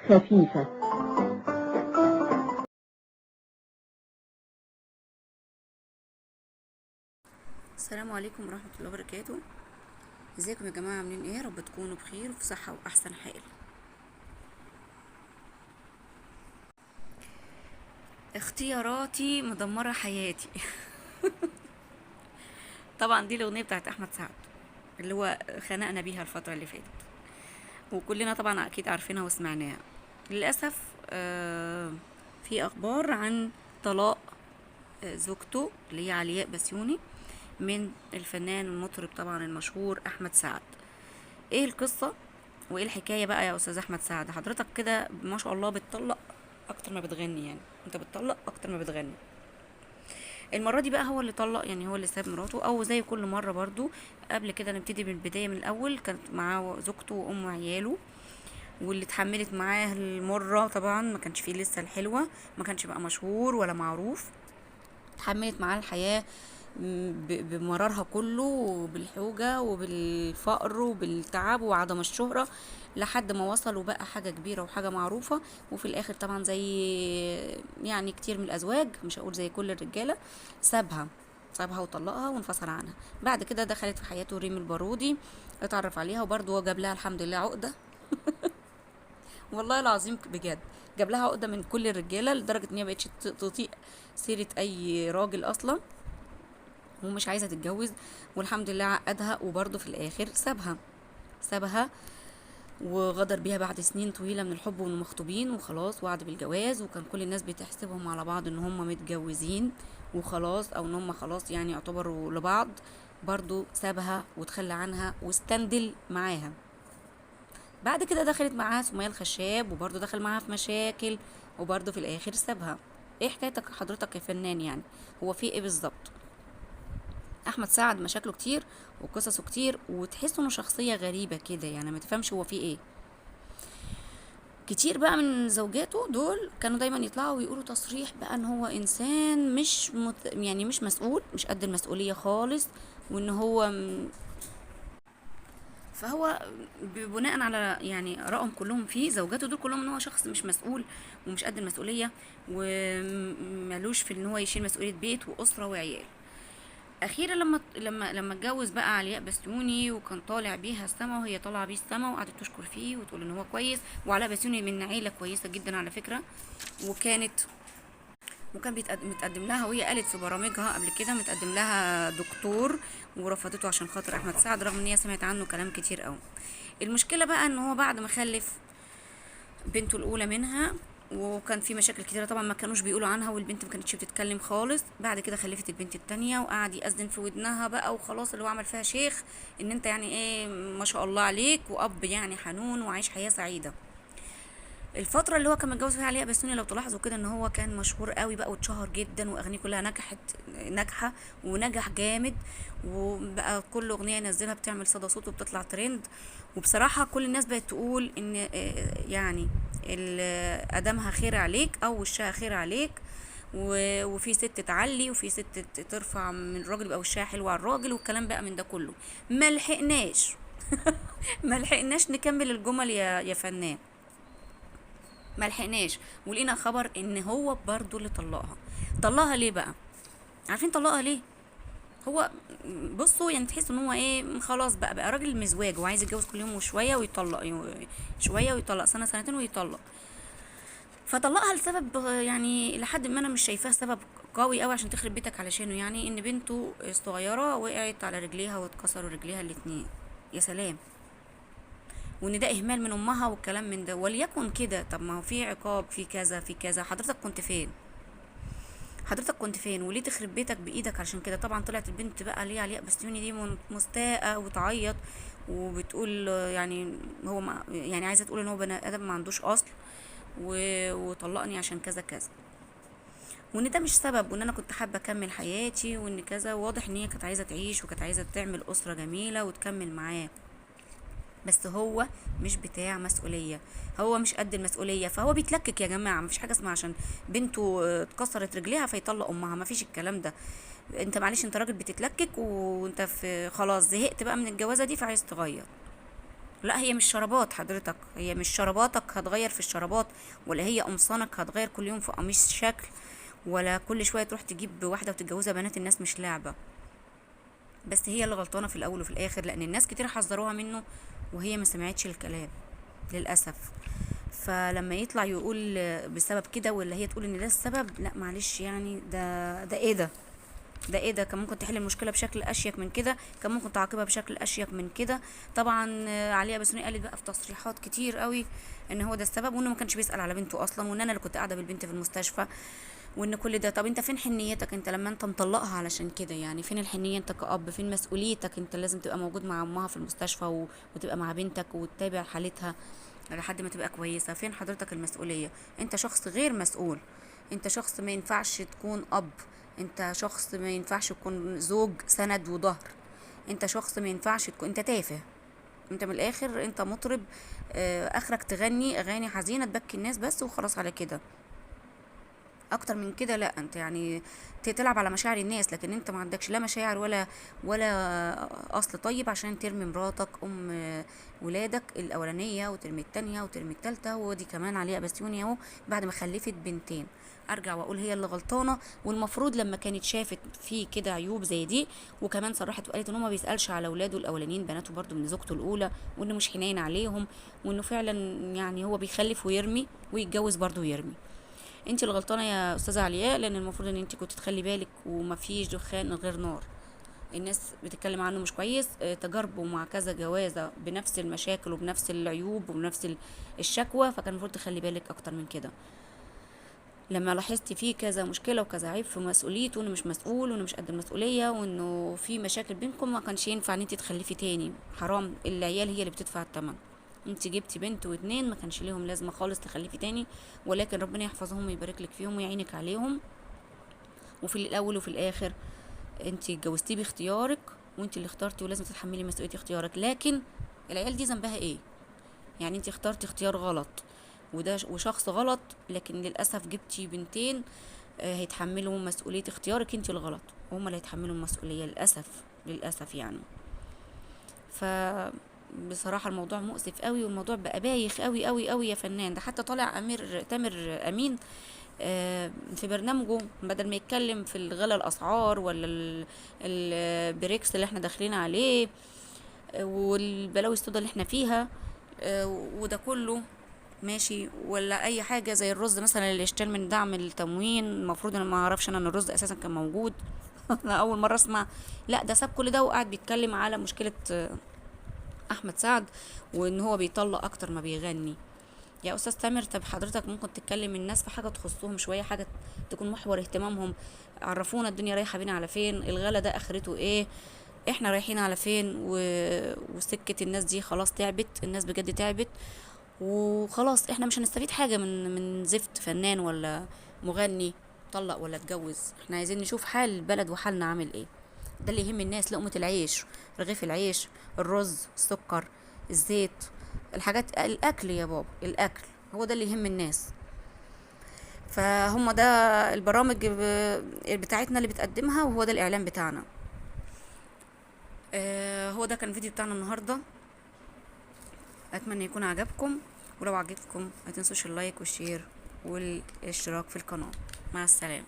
خفيفة. السلام عليكم ورحمة الله وبركاته. ازيكم يا جماعة؟ عاملين ايه؟ رب تكونوا بخير وفي صحة واحسن حال. اختياراتي مدمرة حياتي. طبعا دي الاغنية بتاعت احمد سعد اللي هو خنقنا بيها الفترة اللي فاتت، وكلنا طبعا اكيد عارفينها وسمعناها. للأسف في اخبار عن طلاق زوجته اللي هي علياء بسيوني من الفنان المطرب طبعا المشهور احمد سعد. ايه القصة وايه الحكاية بقى يا استاذ احمد سعد؟ حضرتك كده ما شاء الله بتطلق اكتر ما بتغني، يعني انت بتطلق اكتر ما بتغني. المرة دي بقى هو اللي طلق، يعني هو اللي ساب مراته، او زي كل مرة برضو. قبل كده نبتدي من البداية من الاول. كانت معاه زوجته وام عياله، واللي اتحملت معاه المرة طبعا ما كانش فيه لسه الحلوة، ما كانش بقى مشهور ولا معروف. اتحملت معاه الحياة بمرارها كله، وبالحوجة وبالفقر وبالتعب وعدم الشهرة، لحد ما وصل وبقى حاجة كبيرة وحاجة معروفة. وفي الآخر طبعا زي يعني كتير من الأزواج، مش هقول زي كل الرجالة، سابها وطلقها وانفصل عنها. بعد كده دخلت في حياته ريم البارودي، اتعرف عليها وبرضه هو جاب لها الحمد لله عقدة. والله العظيم بجد جاب لها عقدة من كل الرجالة، لدرجة ان هي مبقتش تطيق سيرة اي راجل اصلا، ومش عايزه تتجوز. والحمد لله عقدها، وبرضه في الاخر سابها وغدر بيها بعد سنين طويله من الحب وهم مخطوبين وخلاص، وعد بالجواز، وكان كل الناس بتحسبهم على بعض ان هم متجوزين وخلاص، او ان هم خلاص يعني يعتبروا لبعض. برضه سابها وتخلى عنها واستندل معاها. بعد كده دخلت معاها سمية الخشاب، وبرضه دخل معاها في مشاكل، وبرضه في الاخر سابها. ايه حكايتك حضرتك يا فنان؟ يعني هو في ايه بالظبط؟ احمد سعد مشاكله كتير وقصصه كتير، وتحس انه شخصيه غريبه كده، يعني ما تفهمش هو فيه ايه. كتير بقى من زوجاته دول كانوا دايما يطلعوا ويقولوا تصريح بقى ان هو انسان يعني مش مسؤول، مش قد المسؤوليه خالص، وان هو فهو بناء على يعني رأهم كلهم فيه زوجاته دول كلهم ان هو شخص مش مسؤول ومش قد المسؤوليه، ومالوش في ان هو يشيل مسؤوليه بيت واسره وعيال. اخيرا لما اتجوز بقى علياء بسيوني، وكان طالع بيها السما وهي طالعه بيه السما، وقعدت تشكر فيه وتقول ان هو كويس. وعلاء بسيوني من عيله كويسه جدا على فكره، وكانت وكان متقدم لها، وهي قالت في برامجها قبل كده متقدم لها دكتور، ورفضته عشان خاطر احمد سعد، رغم ان هي سمعت عنه كلام كتير قوي. المشكله بقى ان هو بعد ما خلف بنته الاولى منها، وكان في مشاكل كتيره طبعا ما كانوش بيقولوا عنها، والبنت ما كانتش بتتكلم خالص. بعد كده خلفت البنت التانية، وقعد يأذن في ودنها بقى وخلاص، اللي هو عمل فيها شيخ ان انت يعني ايه ما شاء الله عليك، واب يعني حنون وعايش حياه سعيده. الفتره اللي هو كان متجوز فيها علياء بسوني، لو تلاحظوا كده ان هو كان مشهور قوي بقى واتشهر جدا، واغانيه كلها ناجحه ونجح جامد، وبقى كل اغنيه ينزلها بتعمل صدى صوت وبتطلع ترند. وبصراحه كل الناس بقت تقول ان يعني ادمها خير عليك او وشها خير عليك، وفي ست تعلي وفي ست ترفع من الراجل يبقى وشها حلو على الراجل، والكلام بقى من ده كله. ملحقناش. ملحقناش نكمل الجمل يا فنان. ملحقناش، ولقينا خبر ان هو برضو اللي طلقها. طلقها ليه بقى؟ عارفين طلقها ليه؟ هو بصوا يعني تحس ان هو ايه، خلاص بقى راجل مزواج وعايز يتجوز كل يوم وشويه ويطلق، شويه ويطلق، سنه سنتين ويطلق. فطلقها لسبب يعني لحد ما انا مش شايفاه سبب قوي قوي عشان تخرب بيتك علشانه، يعني ان بنته الصغيره وقعت على رجليها واتكسروا رجليها الاتنين. يا سلام. وان ده اهمال من امها والكلام من ده، وليكن كده. طب ما هو في عقاب، في كذا في كذا، حضرتك كنت فين؟ حضرتك كنت فين؟ وليه تخرب بيتك بايدك؟ عشان كده طبعا طلعت البنت بقى ليه علياء بسيوني دي مستاءة وتعيط، وبتقول يعني هو ما يعني عايزه تقول ان هو بني ادم ما عندوش اصل، وطلقني عشان كذا كذا، وان ده مش سبب، وان انا كنت حابه اكمل حياتي وان كذا. واضح ان هي كانت عايزه تعيش وكانت عايزه تعمل اسره جميله وتكمل معاه، بس هو مش بتاع مسؤولية، هو مش قد المسؤولية، فهو بيتلكك يا جماعة. مفيش حاجة اسمها عشان بنته اتكسرت رجليها فيطلق امها، مفيش الكلام ده. انت معلش، انت راجل بتتلكك، وانت في خلاص زهقت بقى من الجوازة دي فعايز تغير. لا، هي مش شرابات حضرتك، هي مش شراباتك هتغير في الشرابات، ولا هي قمصانك هتغير كل يوم في قميص شكل، ولا كل شويه تروح تجيب واحده وتتجوزها. بنات الناس مش لعبه. بس هي اللي غلطانه في الاول وفي الاخر، لان الناس كتير حذروها منه وهي ما سمعتش الكلام للاسف. فلما يطلع يقول بسبب كده، ولا هي تقول ان ده السبب، لا معلش يعني، ده ايه ده؟ ده ايه ده؟ كان ممكن تحل المشكله بشكل اشيك من كده، كان ممكن تعاقبها بشكل اشيك من كده. طبعا عليا بسوني قالت بقى في تصريحات كتير قوي ان هو ده السبب، وانه ما كانش بيسال على بنته اصلا، وان انا اللي كنت قاعده بالبنت في المستشفى، وان كل ده. طب انت فين حنيتك انت لما انت مطلقها علشان كده؟ يعني فين الحنيه انت كأب؟ فين مسؤوليتك؟ انت لازم تبقى موجود مع امها في المستشفى وتبقى مع بنتك وتتابع حالتها لحد ما تبقى كويسه. فين حضرتك المسؤوليه؟ انت شخص غير مسؤول، انت شخص ما ينفعش تكون اب، انت شخص ما ينفعش تكون زوج سند وظهر، انت شخص ما ينفعش تكون، انت تافه. انت من الاخر انت مطرب، اخرك تغني اغاني حزينه تبكي الناس بس وخلاص على كده. اكتر من كده لا. انت يعني تلعب على مشاعر الناس، لكن انت ما عندكش لا مشاعر ولا اصل طيب عشان ترمي مراتك ولادك الاولانيه، وترمي التانية، وترمي التالتة، ودي كمان عليها بسيوني اهو بعد ما خلفت بنتين. ارجع واقول هي اللي غلطانه. والمفروض لما كانت شافت في كده عيوب زي دي، وكمان صرحت وقالت ان هو ما بيسالش على اولاده الاولانيين، بناته برضو من زوجته الاولى، وانه مش حنين عليهم، وانه فعلا يعني هو بيخلف ويرمي ويتجوز برضو ويرمي. انت اللي غلطانه يا استاذه علياء، لان المفروض ان انت كنت تخلي بالك ومفيش دخان من غير نار. الناس بتتكلم عنه مش كويس، تجاربه مع كذا جوازه بنفس المشاكل وبنفس العيوب وبنفس الشكوى، فكان المفروض تخلي بالك اكتر من كده. لما لاحظتي فيه كذا مشكله وكذا عيب في مسؤوليته، وانه مش مسؤول، وانه مش قد المسؤوليه، وانه في مشاكل بينكم، ما كانش ينفع ان انت تخلفي تاني. حرام، العيال هي اللي بتدفع الثمن. انت جبتي بنت واتنين، ما كانش ليهم لازمه خالص تخلفي تاني، ولكن ربنا يحفظهم ويبارك لك فيهم ويعينك عليهم. وفي الاول وفي الاخر انت اتجوزتيه باختيارك، وانت اللي اخترتي، ولازم تتحملي مسؤوليه اختيارك. لكن العيال دي ذنبها ايه؟ يعني انت اخترتي اختيار غلط، وشخص غلط، لكن للاسف جبتي بنتين هيتحملوا مسؤوليه اختيارك انت الغلط، وهم اللي هيتحملوا المسؤوليه للاسف. للاسف يعني. ف بصراحة الموضوع مؤسف قوي، والموضوع بقى بايخ قوي قوي قوي يا فنان. ده حتى طالع تامر امين في برنامجه، بدل ما يتكلم في الغلا الاسعار ولا البريكس اللي احنا داخلين عليه، والبلاوي السودا اللي احنا فيها، وده كله ماشي، ولا اي حاجه زي الرز مثلا اللي اشتري من دعم التموين. المفروض انا ما اعرفش انا ان الرز اساسا كان موجود. انا اول مره اسمع. لا، ده ساب كل ده وقاعد بيتكلم على مشكله احمد سعد، وان هو بيطلق اكتر ما بيغني. يا استاذ تامر، طب حضرتك ممكن تتكلم الناس في حاجه تخصهم شويه، حاجه تكون محور اهتمامهم. عرفونا الدنيا رايحه بينا على فين، الغلا ده اخرته ايه، احنا رايحين على فين، وسكه الناس دي خلاص تعبت، الناس بجد تعبت، وخلاص احنا مش هنستفيد حاجه من زفت فنان ولا مغني طلق ولا اتجوز. احنا عايزين نشوف حال البلد وحالنا عامل ايه. ده اللي يهم الناس، لقمة العيش، رغيف العيش، الرز، السكر، الزيت، الحاجات، الاكل يا بابا، الاكل هو ده اللي يهم الناس. فهم ده البرامج بتاعتنا اللي بتقدمها، وهو ده الاعلام بتاعنا. هو ده كان الفيديو بتاعنا النهارده، اتمنى يكون عجبكم، ولو عجبكم ما تنسوش اللايك والشير والاشتراك في القناة. مع السلامة.